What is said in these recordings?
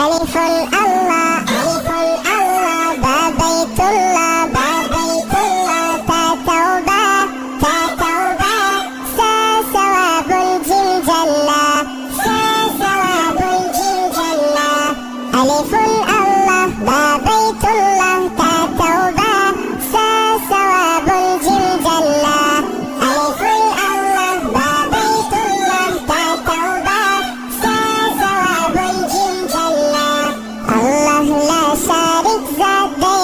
ألف الله ألف الله با بيت الله با بيت الله تا توبة تا توبة سا ثواب الجن جلا سا ثواب الجن جلا ألف الله با بيت الله تا توبة سا ثواب الجن جلا ألف الله با بيت الله تا توبة سا ثواب الجن جلا الله لا شارك ذات دے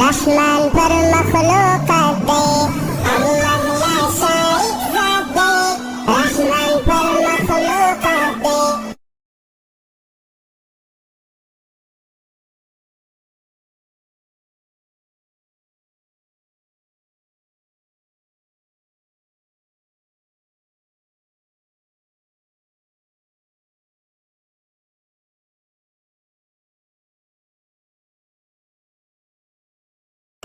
رحمان پر مخلوقات دے اللہ لا شارک ذات دے رحمان پر مخلوقات دے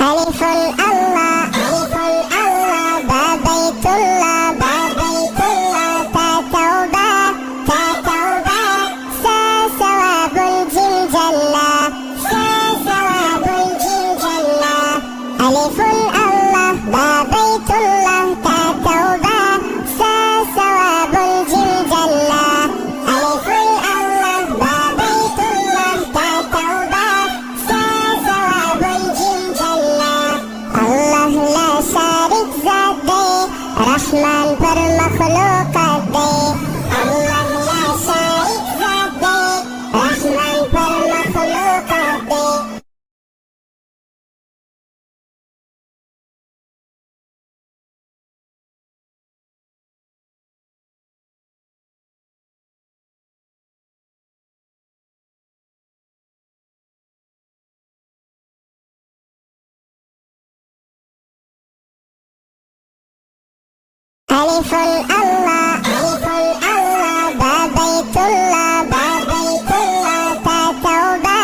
ألف الله ألف الله با بيت الله با بيت الله تا توبة تا توبة سا ثواب الجن جلا سا ثواب الجن جلا ألف الله با بيت الله تا توبة سا ثواب الجن جلا ألف الله با بيت الله تا توبة سا ثواب الجن جلا الله لا شارك ذات دے رحمان پر مخلوقات دے اللہ لا شارک ذات دے رحمان پر مخلوقات دے ألف الله ألف الله با بيت الله با بيت الله تا توبة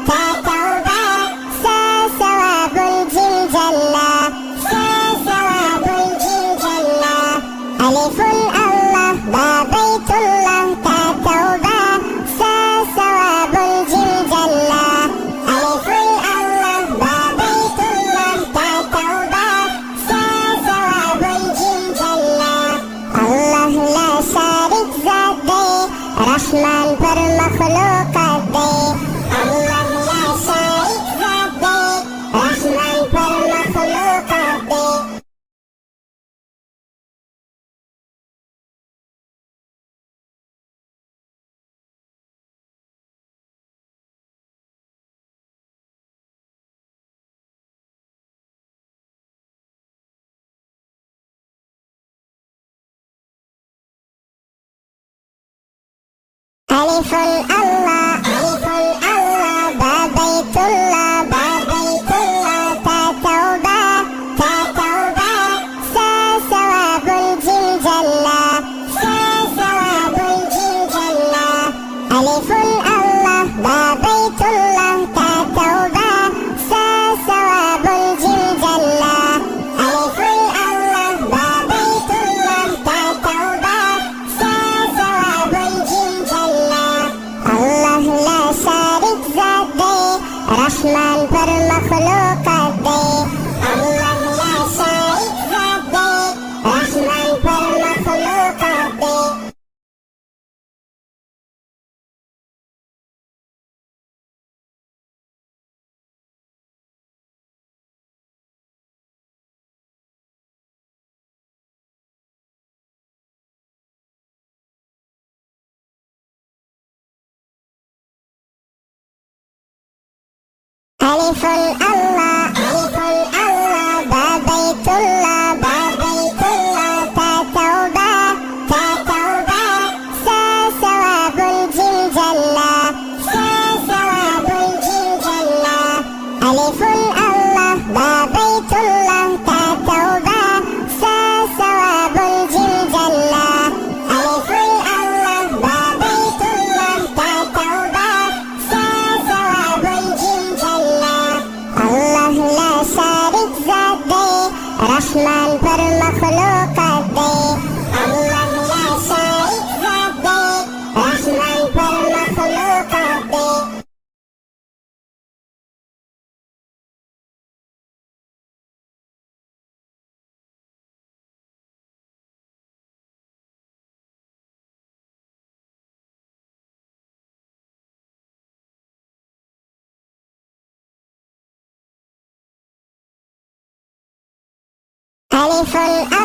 تا توبة سا ثواب الجن جلا سا ثواب الجن جلا ألف الله با بيت الله تا توبة سا ثواب الجن جلا ألف الله با بيت الله تا توبة سا ثواب الجن جلا الله لا شارك ذات دے رحمان پر مخلوقات دے اللہ لا شارک ذات دے رحمان پر مخلوقات دے ألف الله ألف الله با بيت الله با بيت الله تا توبة تا توبة سا ثواب الجن جلا سا ثواب الجن جلا ألف الله با بيت الله تا توبة سا ثواب الجن جلا ألف الله با بيت الله تا توبة سا ثواب الجن جلا الله لا شارك ذات دے رحمان پر مخلوقات دے اللہ لا شارک ذات دے رحمان پر مخلوقات دے ألف الله ألف الله با بيت الله با بيت الله تا توبة تا توبة سا ثواب الجن جلا سا ثواب الجن جلا ألف الله با بيت الله تا توبة سا ثواب الجن جلا ألف الله با بيت الله تا توبة سا ثواب الجن جلا الله لا شارك ذات دے رحمان پر مخلوقات دے اللہ لا شارک ذات دے رحمان پر مخلوقات دے ألف